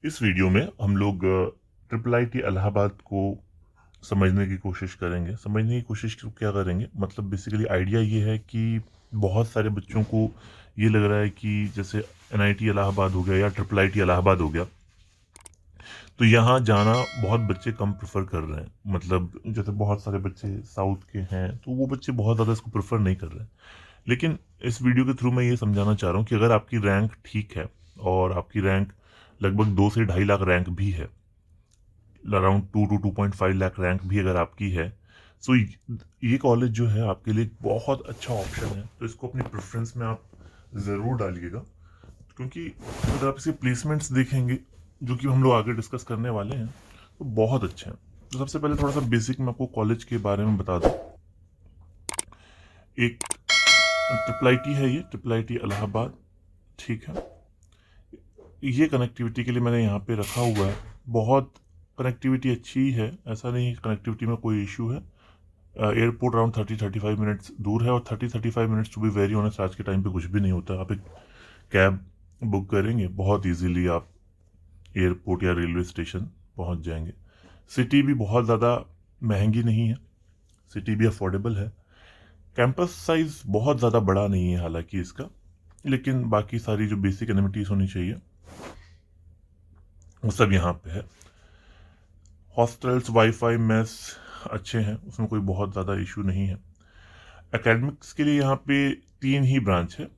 इस वीडियो में हम लोग ट्रिपल आईटी इलाहाबाद को समझने की कोशिश करेंगे। समझने की कोशिश क्या करेंगे, मतलब बेसिकली आइडिया ये है कि बहुत सारे बच्चों को ये लग रहा है कि जैसे एनआईटी इलाहाबाद हो गया या ट्रिपल आईटी इलाहाबाद हो गया, तो यहाँ जाना बहुत बच्चे कम प्रेफर कर रहे हैं। मतलब जैसे बहुत सारे बच्चे साउथ के हैं तो वो बच्चे बहुत ज़्यादा इसको प्रेफर नहीं कर रहे हैं। लेकिन इस वीडियो के थ्रू मैं ये समझाना चाह रहा हूँ कि अगर आपकी रैंक ठीक है और आपकी रैंक लगभग 2 से 2.5 लाख रैंक भी है, अराउंड 2 to 2.5 लाख रैंक भी अगर आपकी है, सो ये कॉलेज जो है आपके लिए एक बहुत अच्छा ऑप्शन है। तो इसको अपनी प्रेफरेंस में आप ज़रूर डालिएगा, क्योंकि अगर आप इसके प्लेसमेंट्स देखेंगे जो कि हम लोग आगे डिस्कस करने वाले हैं तो बहुत अच्छे हैं। तो सबसे पहले थोड़ा सा बेसिक मैं आपको कॉलेज के बारे में बता दूं। एक ट्रिपल आईटी है, ये ट्रिपल आईटी इलाहाबाद, ठीक है। ये कनेक्टिविटी के लिए मैंने यहाँ पे रखा हुआ है। बहुत कनेक्टिविटी अच्छी है, ऐसा नहीं है कनेक्टिविटी में कोई इशू है। एयरपोर्ट अराउंड 30-35 मिनट्स दूर है, और 30-35 minutes to be very honest आज के टाइम पे कुछ भी नहीं होता। आप एक कैब बुक करेंगे, बहुत इजीली आप एयरपोर्ट या रेलवे स्टेशन पहुंच जाएंगे। सिटी भी बहुत ज़्यादा महंगी नहीं है, सिटी भी अफोर्डेबल है। कैंपस साइज बहुत ज़्यादा बड़ा नहीं है हालांकि इसका, लेकिन बाकी सारी जो बेसिक एनिमिटीज होनी चाहिए वो सब यहाँ पे है। हॉस्टल्स, वाईफाई, मेस अच्छे हैं, उसमें कोई बहुत ज़्यादा इशू नहीं है। एकेडमिक्स के लिए यहाँ पे 3 ही ब्रांच है।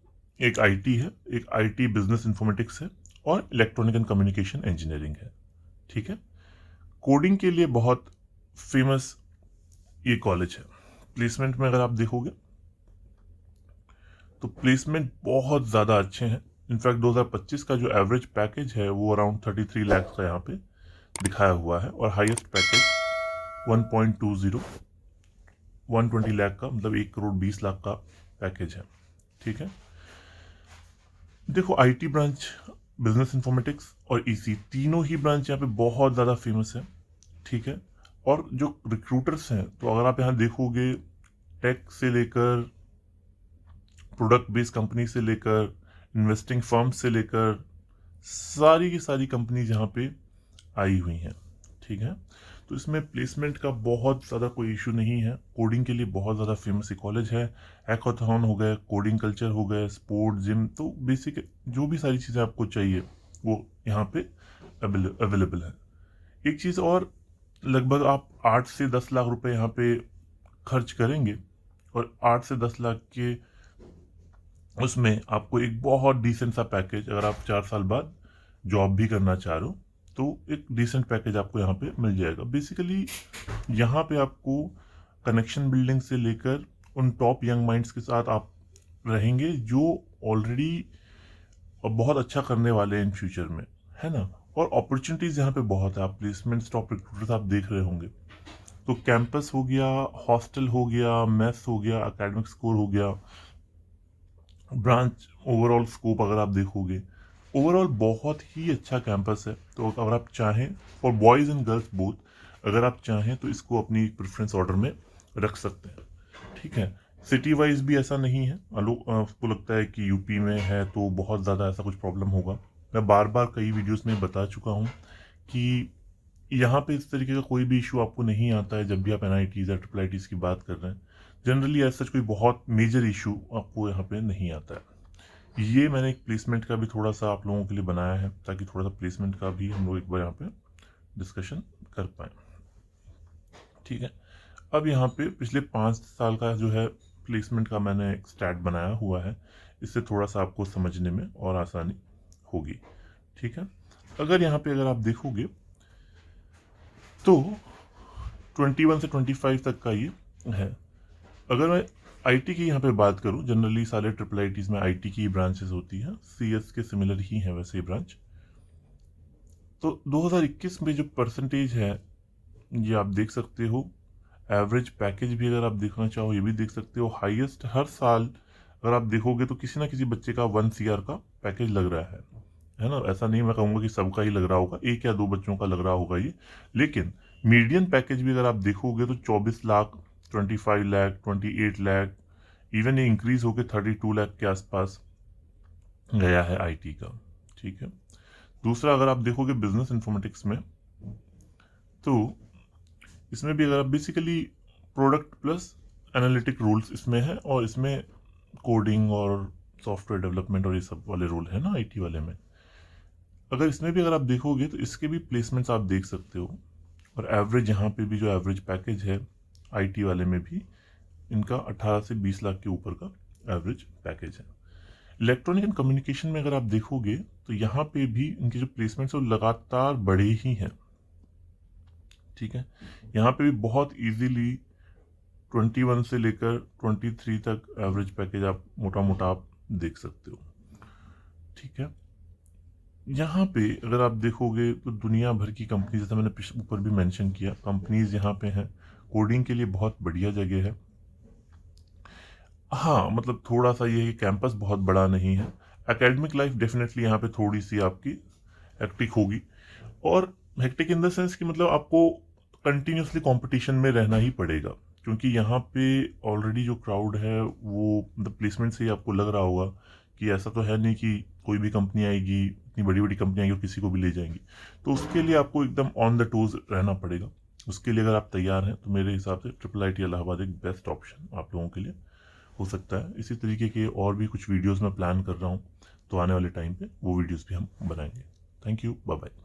एक आईटी है, एक आईटी बिजनेस इंफॉर्मेटिक्स है, और इलेक्ट्रॉनिक एंड कम्युनिकेशन इंजीनियरिंग है, ठीक है। कोडिंग के लिए बहुत फेमस ये कॉलेज है। प्लेसमेंट में अगर आप देखोगे तो प्लेसमेंट बहुत ज़्यादा अच्छे हैं। इनफैक्ट 2025 का जो एवरेज पैकेज है वो अराउंड 33 लाख का यहाँ पे दिखाया हुआ है, और हाईएस्ट पैकेज 1.20 120 लाख का, मतलब 1 करोड़ 20 लाख का पैकेज है, ठीक है। देखो, आईटी ब्रांच, बिजनेस इंफॉर्मेटिक्स और ईसी, तीनों ही ब्रांच यहाँ पे बहुत ज़्यादा फेमस है, ठीक है। और जो रिक्रूटर्स हैं, तो अगर आप यहाँ देखोगे, टेक से लेकर प्रोडक्ट बेस्ड कंपनी से लेकर इन्वेस्टिंग फर्म से लेकर सारी की सारी कंपनीज यहाँ पे आई हुई हैं, ठीक है। तो इसमें प्लेसमेंट का बहुत ज़्यादा कोई इशू नहीं है। कोडिंग के लिए बहुत ज़्यादा फेमस कॉलेज है। हैकाथॉन हो गए, कोडिंग कल्चर हो गए, स्पोर्ट जिम, तो बेसिक जो भी सारी चीज़ें आपको चाहिए वो यहाँ पे अवेलेबल है। एक चीज़ और, लगभग आप 8 से 10 लाख रुपए यहाँ पे खर्च करेंगे, और 8 से 10 लाख के उसमें आपको एक बहुत डिसेंट सा पैकेज, अगर आप 4 साल बाद जॉब भी करना चाह रहे हो तो एक डिसेंट पैकेज आपको यहाँ पे मिल जाएगा। बेसिकली यहाँ पे आपको कनेक्शन बिल्डिंग से लेकर उन टॉप यंग माइंड्स के साथ आप रहेंगे जो ऑलरेडी बहुत अच्छा करने वाले हैं इन फ्यूचर में, है ना। और अपॉर्चुनिटीज यहाँ पे बहुत है। आप प्लेसमेंट टॉप रिक्रूटर्स आप देख रहे होंगे, तो कैंपस हो गया, हॉस्टल हो गया, मेस हो गया, एकेडमिक स्कोर हो गया, ब्रांच ओवरऑल स्कोप अगर आप देखोगे, ओवरऑल बहुत ही अच्छा कैंपस है। तो अगर आप चाहें, for boys and girls both, अगर आप चाहें तो इसको अपनी प्रेफरेंस ऑर्डर में रख सकते हैं, ठीक है। सिटी वाइज भी ऐसा नहीं है। आपको लगता है कि यूपी में है तो बहुत ज़्यादा ऐसा कुछ प्रॉब्लम होगा। मैं बार बार कई वीडियोस में बता चुका हूँ कि यहाँ पे इस तरीके का कोई भी इशू आपको नहीं आता है जब भी आप एनआईटीज या ट्रिपल आईटीज की बात कर रहे हैं। जनरली ऐसा कोई बहुत मेजर इशू आपको यहाँ पे नहीं आता है। ये मैंने एक प्लेसमेंट का भी थोड़ा सा आप लोगों के लिए बनाया है, ताकि थोड़ा सा प्लेसमेंट का भी हम लोग एक बार यहाँ पे डिस्कशन कर पाए, ठीक है। अब यहाँ पे पिछले 5 साल का जो है प्लेसमेंट का मैंने एक स्टैट बनाया हुआ है, इससे थोड़ा सा आपको समझने में और आसानी होगी, ठीक है। अगर आप देखोगे तो 21 से 25 तक का ये है। अगर मैं आईटी की यहाँ पे बात करूँ, जनरली सारे ट्रिपल आईटीज में आईटी की ब्रांचेस होती हैं, सीएस के सिमिलर ही है वैसे ये ब्रांच। तो 2021 में जो परसेंटेज है ये आप देख सकते हो। एवरेज पैकेज भी अगर आप देखना चाहो ये भी देख सकते हो। हाईएस्ट हर साल अगर आप देखोगे तो किसी ना किसी बच्चे का 1 CR का पैकेज लग रहा है ना। ऐसा नहीं मैं कहूँगा कि सबका ही लग रहा होगा, 1 या 2 बच्चों का लग रहा होगा ये, लेकिन मीडियन पैकेज भी अगर आप देखोगे तो 24 लाख, 25 लाख, 28 लाख, इवन ये इंक्रीज होकर 32 लाख के आसपास गया है आईटी का, ठीक है। दूसरा, अगर आप देखोगे बिजनेस इन्फॉर्मेटिक्स में, तो इसमें भी अगर आप basically product plus analytic rules इसमें है, और इसमें कोडिंग और सॉफ्टवेयर डेवलपमेंट और ये सब वाले रूल है ना आईटी वाले में। अगर इसमें भी अगर आप देखोगे तो इसके भी प्लेसमेंट्स आप देख सकते हो, और एवरेज यहाँ पे भी जो एवरेज पैकेज है आईटी वाले में भी इनका 18 से 20 लाख के ऊपर का एवरेज पैकेज है। इलेक्ट्रॉनिक एंड कम्युनिकेशन में अगर आप देखोगे तो यहाँ पे भी इनके जो प्लेसमेंट्स है वो लगातार बढ़े ही हैं। ठीक है, यहाँ पे भी बहुत इजीली 21 से लेकर 23 तक एवरेज पैकेज आप मोटा मोटा आप देख सकते हो। ठीक है, यहाँ पे अगर आप देखोगे तो दुनिया भर की कंपनी, जैसे मैंने ऊपर भी मेंशन किया, कंपनीज यहाँ पे हैं। कोडिंग के लिए बहुत बढ़िया जगह है। हाँ, मतलब थोड़ा सा ये है कि कैंपस बहुत बड़ा नहीं है। एकेडमिक लाइफ डेफिनेटली यहाँ पे थोड़ी सी आपकी हेक्टिक होगी, और हेक्टिक इन द सेंस कि मतलब आपको कंटिन्यूसली कंपटीशन में रहना ही पड़ेगा, क्योंकि यहाँ पे ऑलरेडी जो क्राउड है वो मतलब प्लेसमेंट से ही आपको लग रहा होगा कि ऐसा तो है नहीं कि कोई भी कंपनी आएगी, इतनी बड़ी बड़ी कंपनी आएगी और किसी को भी ले जाएंगी। तो उसके लिए आपको एकदम ऑन द टोज रहना पड़ेगा। उसके लिए अगर आप तैयार हैं तो मेरे हिसाब से IIIT इलाहाबाद एक बेस्ट ऑप्शन आप लोगों के लिए हो सकता है। इसी तरीके के और भी कुछ वीडियोस मैं प्लान कर रहा हूँ, तो आने वाले टाइम पे वो वीडियोस भी हम बनाएंगे। Thank you, bye bye.